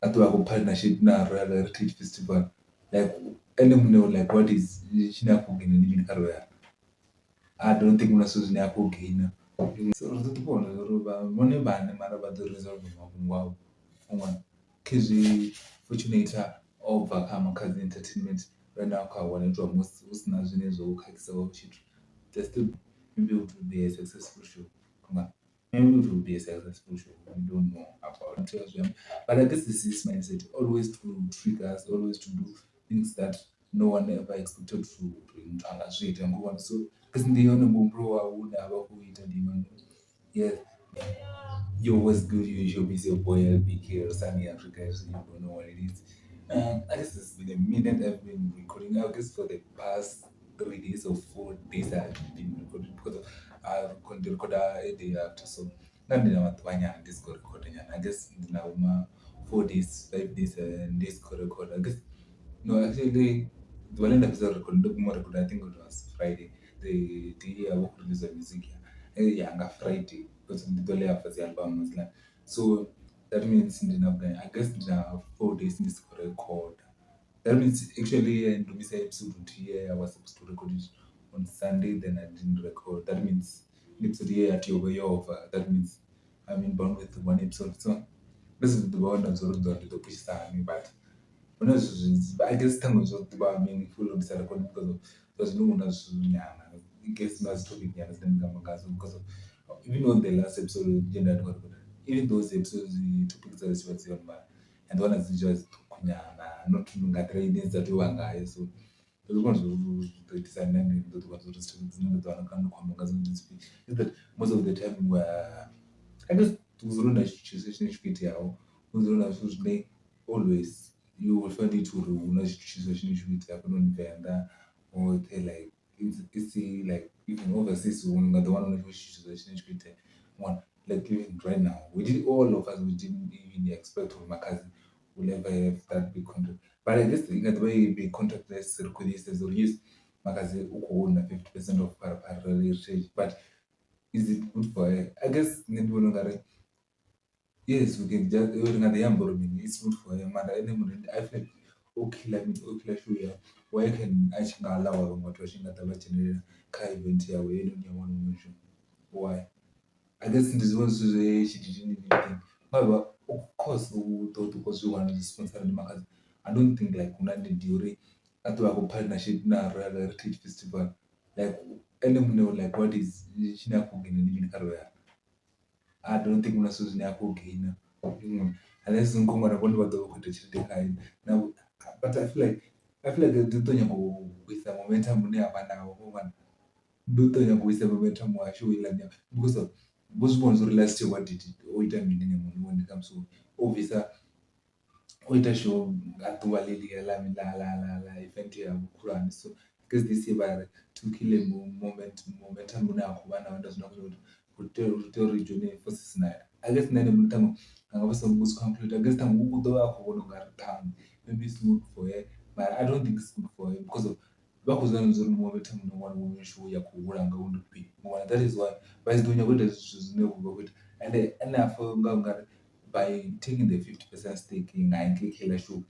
at a partnership na Royal Heritage Festival. Like, any know like what is China cooking in Career. I don't think una suzi ne cooking. So the one money ban about the result of wow. Kizi fortunate overcome kazi entertainment right now ka one to most usina zwine zwo khakhisa tshithu. Just to maybe it will be a successful show. Maybe it will be a successful show. We don't know about it. But I guess this is mindset always to trick us, always to do things that no one ever expected to bring to us. So, because the only bro would have a eat and even yeah, you're always good, you should be say boy LBK or Sunny Africa, so you don't know what it is. I guess it's been a minute I've been recording. I guess for the past 3 days or 4 days I've been recording because I've recorded a day after. So not in our Twanya disco recording. And I guess now 4 days, 5 days, and disco record. I guess no, actually, the one episode recording, I think it was Friday. The day I work release the music. Yeah, Friday because the only after the album was like so that means in the I guess in 4 days in this record. That means actually and to be say episode here I was supposed to record it on Sunday, then I didn't record. That means episode here at your way over. That means I'm inbound with one episode. So this is the one that's already done to push me, but I guess tango zokuba meaningful on recording because of because no one has in case no topic understand because of even on the last episode gender even those episodes the topics are specific on and one is just kunyana not ngatrade that we so those ones will design and those ones will just is that most of the time where I guess tuzurunda chizoshinishkiti yao uzurunda zuzune always you will find it to una chizoshinishkiti yao kunonivenda or they like it's like even overseas when the one on which chizoshinishkiti one like even right now we did all of us we didn't even expect from my cousin will ever have that big contract but I guess the way big contract is request is use makazi uko 50% of parallel exchange but is it good for her? I guess Nidwell yes, we can just even at the Yamboroming, it's good for him. And I feel like okay, sure, yeah. Why can I think allow what watching at the veterinary car event here where you don't want to mention? Why? I guess this was she didn't even think. However, of course, who thought because you wanted to sponsor the market. I don't think like Unandi Diori at a partnership na Royal Heritage Festival. Like, anyone like what is China cooking in Career? I don't think unasuzi yako gain. Unless nkongora kwani wado kutochite kai. Now, but I feel like the tonya go with the momentum ne abana woman. Do tonya go with the momentum wa show ilanya because of those ones last year what did it oita meaning when it comes to obviously oita show atuwa lili la event ya Quran so because this year by to kill a momentum na kubana wanda zinakuwa Rutero regional forces na I guess nene mtango angabasa mbuzi conclude I guess tangu udo wako wono ngarutam maybe it's good for her but I don't think it's good for her because of bakuzana nzuri mu momentum no one woman show ya kuwuranga undu pi that is why by doing what is no go with and after ngar by taking the 50% stake in I click la show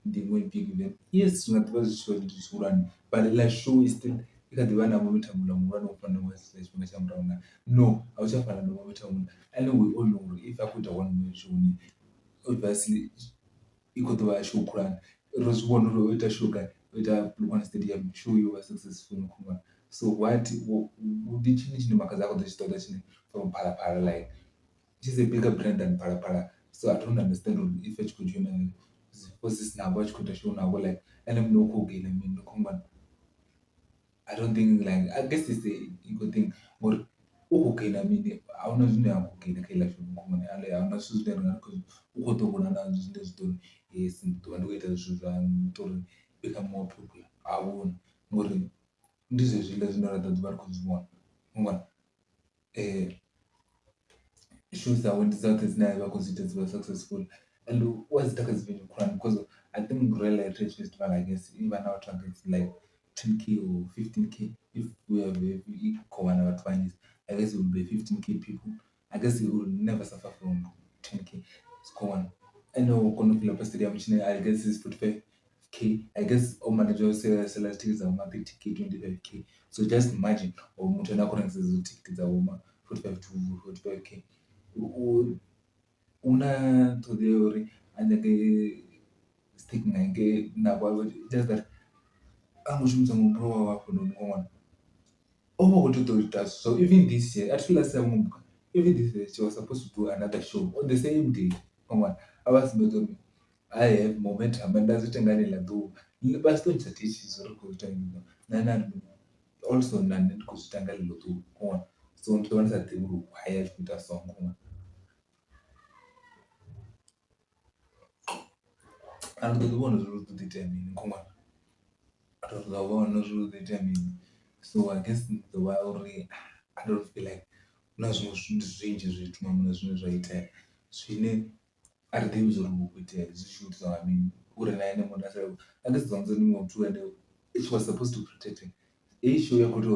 the way big event yes ngatibazi show run but la show is still ikadhibana momentum la murano upande wa stage cha mrauna no awuchafana nomomentum and we all know if I put a one man show obviously ikotoba show Quran it was one row it sugar with a one stadium show you were successful kuma so what did change in makaza ko the story from para like she's a bigger brand than para so I don't understand if it could you know this now watch could show now like and I'm no cooking I mean no come I don't think like I guess it's a good thing. But okay, I mean, I don't know okay, the killer from common alley. I'm not sure because who to go and this done is to and wait as to become more popular. I won't worry. This is less not that because one shows that when result is never because it is very successful. And what's that has been crying because I think really Rich Festival, I guess, even our targets like 10K or 15K. If we have equal one our 20s, I guess it will be 15K people. I guess it will never suffer from 10K. It's common. I know Konofila Stadium, which I guess is 45K. I guess all managers sell tickets are 30K, 25K. So just imagine, or Mutana currencies tickets are 45 to 45K. Una to the ori and the sticking again now, just that I'm some pro on. Oh, what to do that. So even this year, at last even this year, she was supposed to do another show on the same day. Come on, I was not I have momentum and that's what I'm going to do. But don't teach is time. Nana also nan kuzitanga lilo tu. Come on. So ntiona that they will hire with a song. Come on. And the one who to determine. Come on. I don't know one who determine. So I guess the way I don't feel like nazvimwe zvinhu zvizhinji zvituma muna zvinhu zvaita zvine arizivi zviri kuita zvichiutisa uri naye nemunhu asai andisidzanze nimwe mtu and it was supposed to protect him eishow yakuti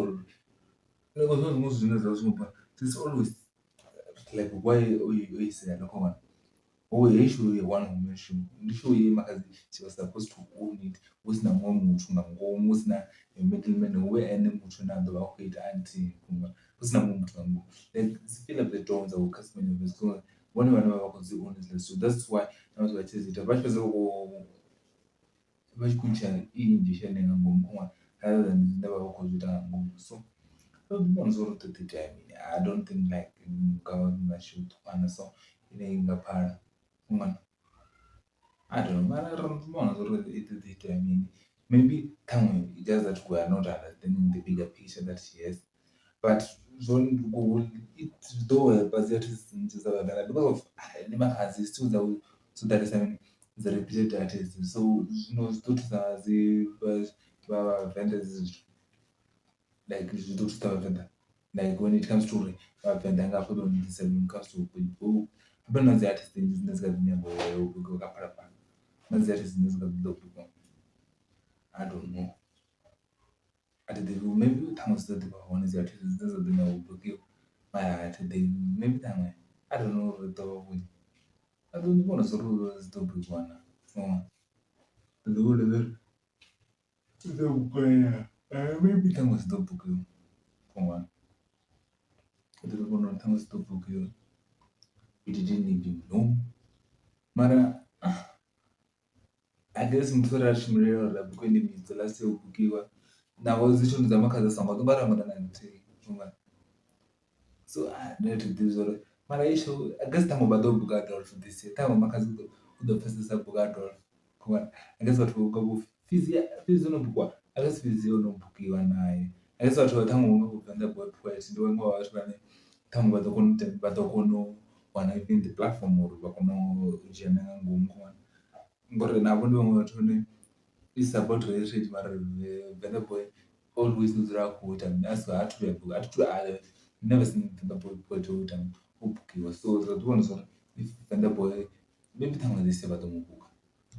zvimwe zvinhu zvazvinopa this always like why oisera come on eishow one woman show ndishow yemakazi she was supposed to own it usina mumwe mutu nangomu usina middleman we ane mutu nandova kuita anti kumba usina mumwe mutu nangomu like fill up the doors au customer service so one vanova vakudziona so that's why navanhu vachiziita vachipedza vachikuita iyi injection nengangomu kumwa rather than ndava vakuzviita nangomu so unzoro to the time I don't think like government should so ingapara kumwana I don't know, but I don't know. I mean, maybe just that we are not understanding the bigger picture that she has. But it though but that is because of Nemakazi still so that is I mean the repeated artist. So the vendors like like when it comes to venda ngapo selling comes to people. But not the artist things that's got Maziari zvinenge I don't know. At the maybe thanks to the one is that this is the no book you. My at the maybe time I don't know the one. I don't want to sort of the book one. Oh, the book. Maybe thanks the book you. Come on. The one thanks the book you. We didn't even know. Mara. I guess mtora achimurera rabhuku ine midzo lasi ubukiwa nawo zicho dzamakazasangwa tobaramana nanti chunga so net dizoro mara isho I guess tamo bado buka Adolf this year tamo makazi kudo pesa buka Adolf kwa I guess watu kwa fizi no bukwa I guess fizi no bukiwa naye I guess watu tamo ngokuvenda boy poet ndo ngo watu bane tamo bado kono wana even the platform or bakono ujana ngumko ngore nabo ndivamwe vatone is about heritage mara Venda Boy always nozira kuita asi hatuyabuka hatutu never seen Venda Boy poeta ubukiwa so zvatibona zvona if Venda Boy maybe thamwe dzese vatomubuka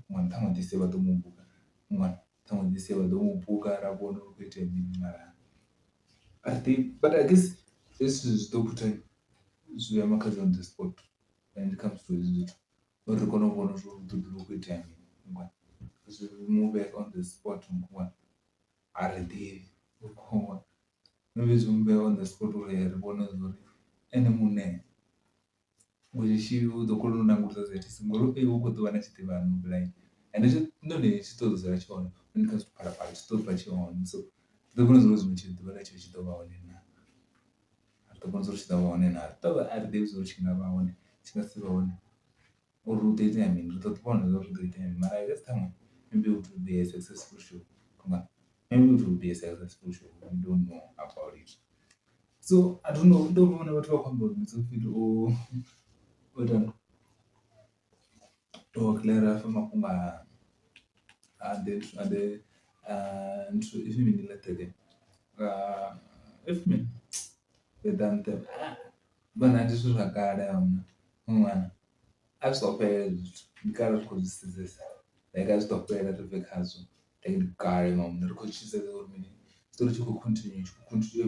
mwana thamwe dzese vatomubuka mwana thamwe dzese vatomubuka rabona kuita mini mara but I guess this is zitoputa zviyamakadzi on the spot when it comes to izvizvo uri konobona zvokutodziro kuita mini move back on the spot are there maybe zvimube on the spot uri ribona zori ene mune uchishi uzokononangurisa zeti singoro ukotova nachiti vanhu blind and ndone chitozozara chiona when it comes to parapara chitopa chiona so ndokona zoro zvimwe chidova nacho chitovaonena hatokona zoro chitovaonena tova ari there zoro chingavaone chingasivaone uri utoita yamini ritotopaona zoro ritoita yamini mara yakasitamwe maybe it will be a successful show. Maybe it will be a successful show. We don't know about it. So I don't know. Don't know what to talk about. So feel to clear from Makunga and the if you mean let again. If me the dante. But I just was a guy. I've stopped because this. Like I stopped playing at the big house. Take the car, mom. The coach said, "Oh, mini." So that you could continue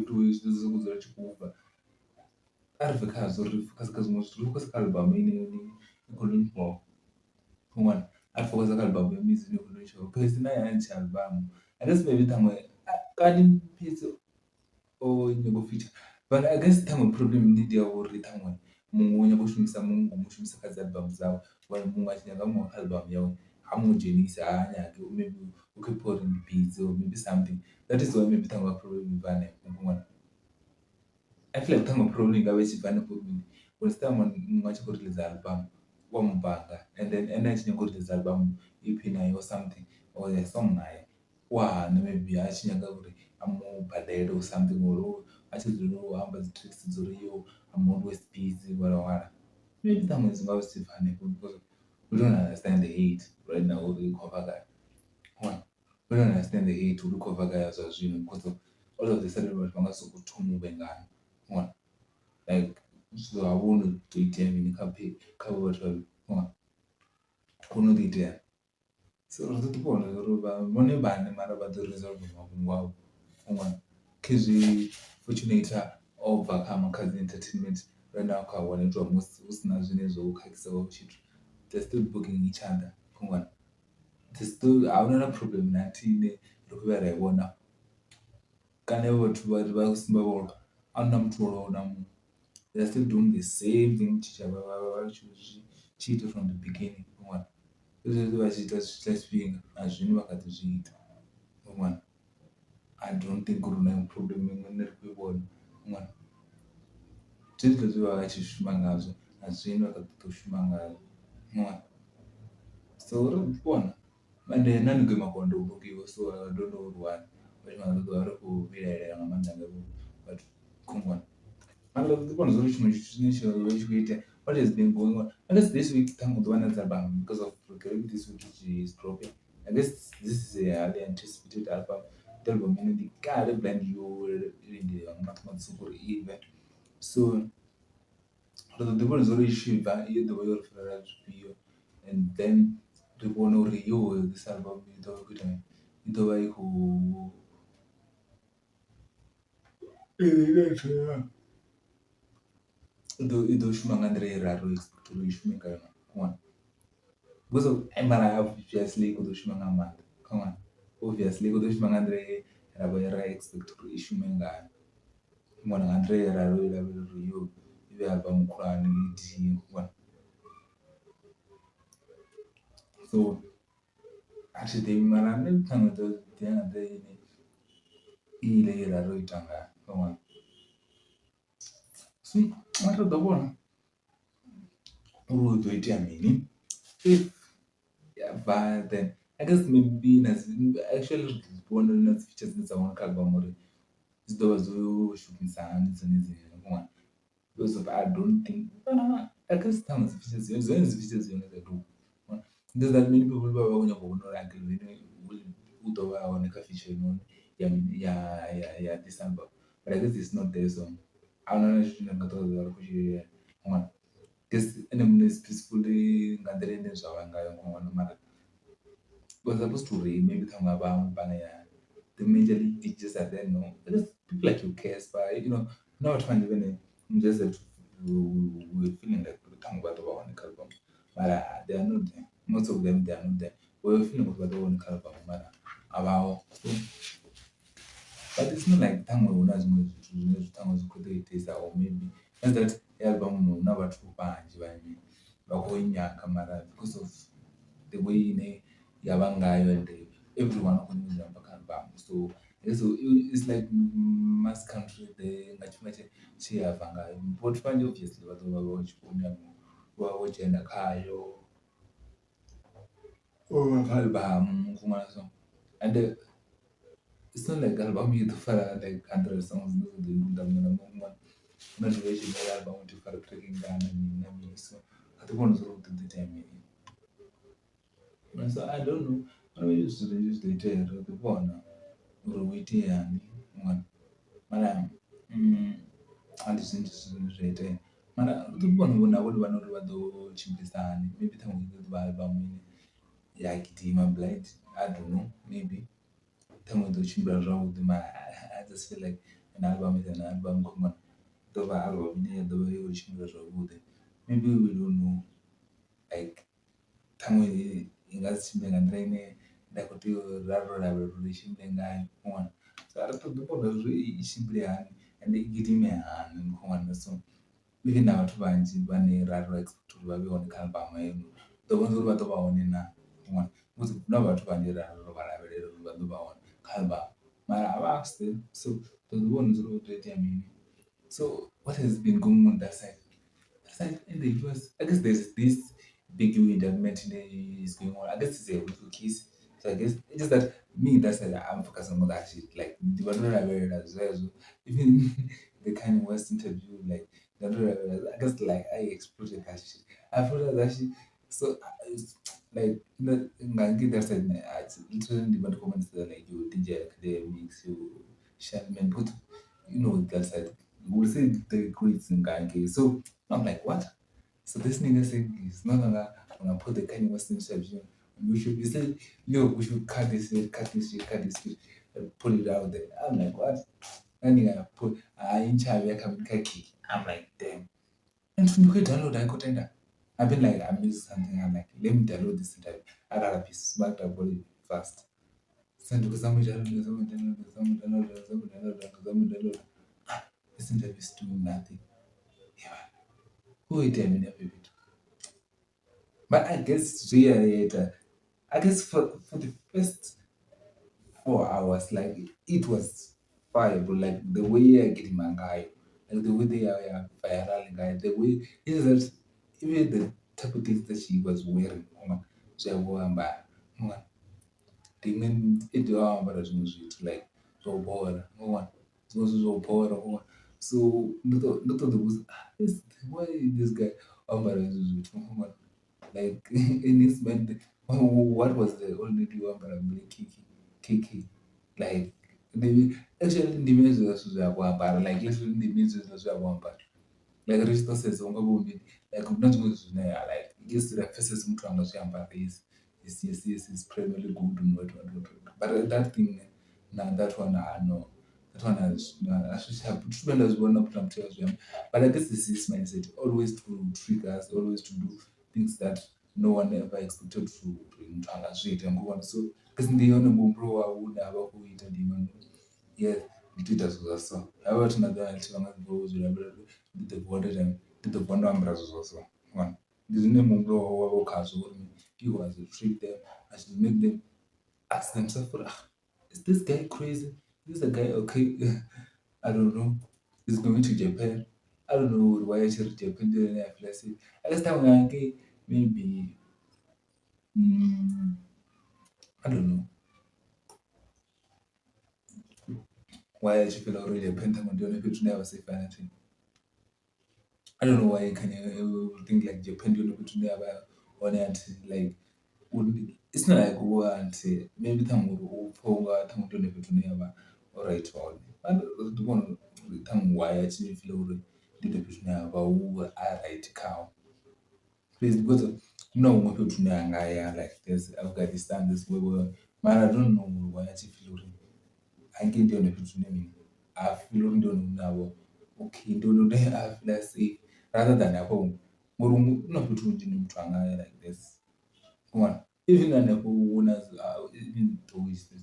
to use this was that you over. Out of the house, or because most Lucas Calba, meaning you couldn't walk. One, I focus on album music revolution because na ya nchi album. I guess maybe tamwe kani piece o nyego feature. But I guess tamwe problem ni dia uri tamwe. Mungu nyego shumisa mungu mushumisa kazi album zao. Wale mungu achinyaga mu album yao. Hamu jenisa anya maybe okay put in the beats or maybe something. That is why maybe tamwe problem vane. I feel like tamwe problem ngabe chivane problem. When mungu achiko release album. Wamubanga and then energy go release album EP nayo or something or a song nayo maybe achinyaga kuti amubhadhela or something or achizvino hamba tricks dzoriyo I'm always busy wala maybe that was about Stefani because we don't understand the hate right now or the cover guy one we don't understand the hate or the cover guy as well because of all of the sudden we're going to go one like so I want to tell me cover one kunotoita so ririkupona rova vone vane mara vatoriresolve makungu avo umwana kezvefortunator overcome kazi entertainment right now kawanetwa usina zvine zvoukakisao chitu they're still booking each other umwana hauna problem natine rikuva raiona kana vatu vari vakusimba volwa hauna mutu waraona munhu they're still doing the same thing chiita from the beginning umwana vachiita zvichasvinga hazvini vakatozviita umwana I don't think kuruna problem imwe nerikuivona umwana zvizvo zvivavachishuma ngazvo hazvini vakatoshuma ngazvo umwana so urikupona mande nanigemakondo unokiwo so adondourwani vari kuvirayirira ngamandanga but kumwana Andikupona zviri chimwe chikuita what has been going on. I guess this week tangu Dwana album because of this week is dropping. I guess this is a highly anticipated album. The album meaning the car blind you in the super event. So the one is already shiva the way of video and then the one or you this album the way who ido shumangandire raro expectoro ishumika yona one because of mara obviously kudo shumanga manda come on obviously kudo shumangandire rabo yara expectoro ishumenga mwana ngandire raro yo ibe album kurani ndi one so actually they mara ne tango do they ile raro itanga come on see what the one urudoitia mini if but then I guess maybe actually one of the features that I want to album is those who should be sound and one because of I don't think I guess some features you know that do does that mean people will like will utoba on a feature you know this album but I guess it's not there so I don't know one because anyone is peacefully gathering nezvavangayo mara was supposed to read maybe kama bana the major league teachers are there no just people like you cares but you know not fun even just that we feeling like the tongue about one album but they are not there most of them they are not there we're feeling about one album mara about so but it's not like tango unazimo tango zikutoitesa or maybe as that album unavatu vanji vanyi vakoinyaka mara because of the way yavangayo and everyone kunyuza mpaka album so it's like mass country the ngachima chiyavhangayo but fanje obviously vatova vachiponya vachienda kayo album kumwana so and it's not like album yetofara like 100 songs ndozindamunamuna unatovechi album tofara tracking gana nami so atikuona zoro kutotema so I don't know vanoizvizvo itaira kupona uri uite yani mwana mara handizvinhu zvinhu zvaitaira mara utopona navoti vanoti vadochimpisani maybe tamwe vaalbum yakidima blind I don't know maybe tamwe dochimbira zvavudi mara I just feel like an album is an album kumana dova album ine dova yochimbira zvavudi maybe we don't know like ṱhaṅwe i nga si tshimbile nga nḓila ine nda khou tea u ralo lavhelela uri i tshimbile ngayo, u khou ṅwana. So a ri ṱoḓi u vhona zwo i tshimbile hani ende i gidime hani, ni khou ṅwana. So even na vhathu vhanzhi vhane ra expect uri vha vhe hone kha album heyo, ḓo vhona uri vha ḓo vha hone na, u khou ṅwana. Because hu na vhathu vhanzhi ra vha lavhelela uri vha ḓo vha hone kha album mara a vha still. So ḓo ḓi vhona uri hu ḓo itea mini. So what has been going on that side? That side in the US, I guess there's this big endorsement is going on. I guess it's a little case. So I guess it's just that me, that's why I'm focusing on that shit. Like the one that I read as well. So even the kind of West interview, like the one that I read, I guess like I exploded that shit. I followed that shit. So it's like that side, it's literally different comments that like you DJ academics, you Shannon, but you know that side. We'll say the grades in Gange. So I'm like, what? So this nigga saying is no, I'm gonna put the kind of Western interview on YouTube. He said, yo, we should cut this shit, and put it out there. I'm like, what? And nigga put in charge, I come kaki. I'm like, damn. And from you download, I could enter. I've been like, I missed something. I'm like, let me download this interview. I gotta be smart about it fast. Send to someone download. This interview is doing nothing. Yeah. Who it a minute? But I guess really, I guess for the first 4 hours, like it was viable. Like the way I get my guy, like the way they are viral guy, the way is that even the type of things that she was wearing, she wore but then it like so bored, so bored. So not the was why this guy like in his mind, what was the only one but I'm kiki like the actually the music was like literally the music was like resources on go like not going to like yes the faces mtu anazviamba is primarily good and what but that thing now that one I know that one has I should have tremendous one up to them. But I guess this is mindset always to trick us, always to do things that no one ever expected to translate and go on. So because the only bro would have a who eat a demon. Yeah, it does also. However, another along goes did the border and did the bond umbrellas also. One. This name bro or casual me. He was a trick there. I should make them ask themselves, is this guy crazy? Is this a guy okay? I don't know. He's going to Japan. I don't know why I should Japan during the FLC. I guess that one maybe I don't know. Why I should feel already Japan time doing it never say anything. I don't know why can you think like Japan doing it never on it like it's not like go and say maybe time will power time doing it never all right all. And the one time why I actually feel already did it never who are right cow. Please because no one people to like this Afghanistan this way man I don't know why I feel I can do it to me. I feel don't know okay don't know have let's say rather than at home. Murumu no people to like this. Come on. Even an owners even towards the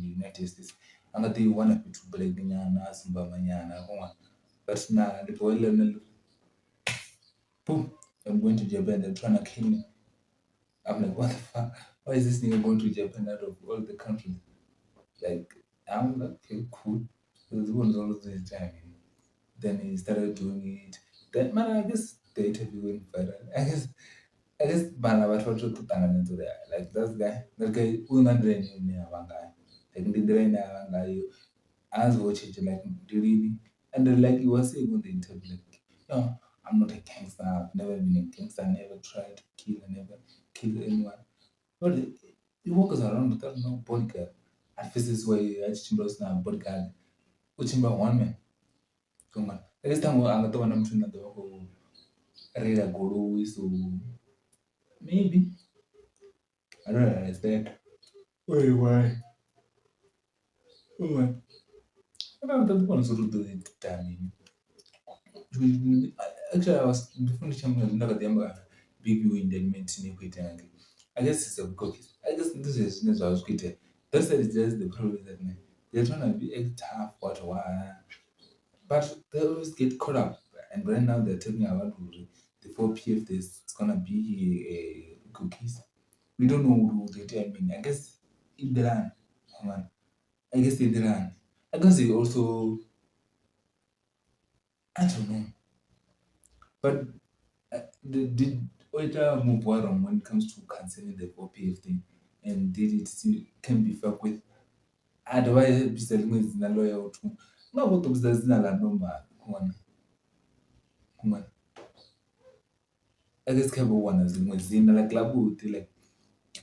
United States. And they want to break the yana, Simba Manana, come on. But now the boy boom, I'm going to Japan, they're trying to kill me. I'm like, what the fuck? Why is this nigga going to Japan out of all the countries? Like, I'm like, okay, cool. This one's all the time. Then he started doing it. Then, man, I guess the interview went viral. I guess, man, I was trying to turn into that. Like, that guy, who not drain you, one guy. Like, the drain, one guy, as watching it, like, really. And then, like, he was saying on the interview, like, no, I'm not a gangster. I've never been a gangster. I never tried to kill. I never killed anyone. But he walks around without no bodyguard. At first, this way, I just lost now bodyguard. Which in one man. Come on. This time, I'm not the one I'm trying to do. Read a guru, so maybe. I don't realize that. Wait, why? Oh, my. I don't want to do it. Damn. Actually, I was before the champion, never the big win that meant in equity. I guess it's a cookies. I guess this is not what I was getting. That's just the problem that they're trying to be tough, what. But they always get caught up. And right now they're talking about the 4PF, it's gonna be cookies. We don't know who the timing. I guess in the run. Come on. I guess in the run. I guess they also, I don't know. But did Oita move wrong when it comes to canceling the 4PF thing? And did it still can be fucked with? Otherwise, be selling with the lawyer too. No, what was the Zina number? Come on. I guess Cabo one as in Zina like Labu, like,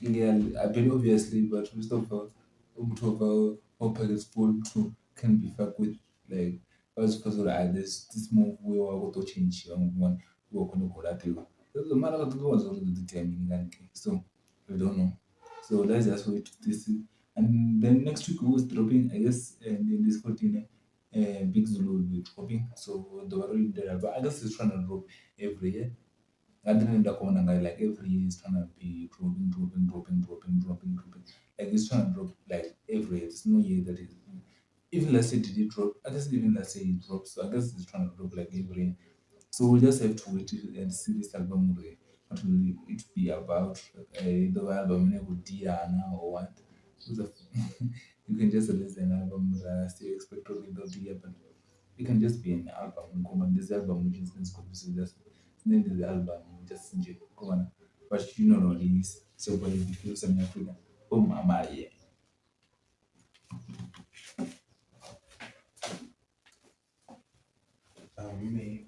yeah, I been obviously, but most of our package full too can be fucked with. Like, as because of this move we were to change one we were going to go that way. The matter of the was already determined, so we don't know. So let's just wait to this. And then next week we was dropping, I guess, and in this 14, Big Zulu will be dropping. So the already there, but I guess it's trying to drop every year. And then the corner guy like every year is trying to be dropping. Like it's trying to drop like every year. There's no year that is even let's say did it drop. I guess even let's say it drops. So I guess it's trying to drop like every year. So we just have to wait and see this album. What will it be about? The album with Diana or what? Who's the you can just release an album still expect to be the year, but it can just be an album. Come on, this album which is just name the album just go on. But you know release so when you feel some Africa. Oh mama yeah. Maybe.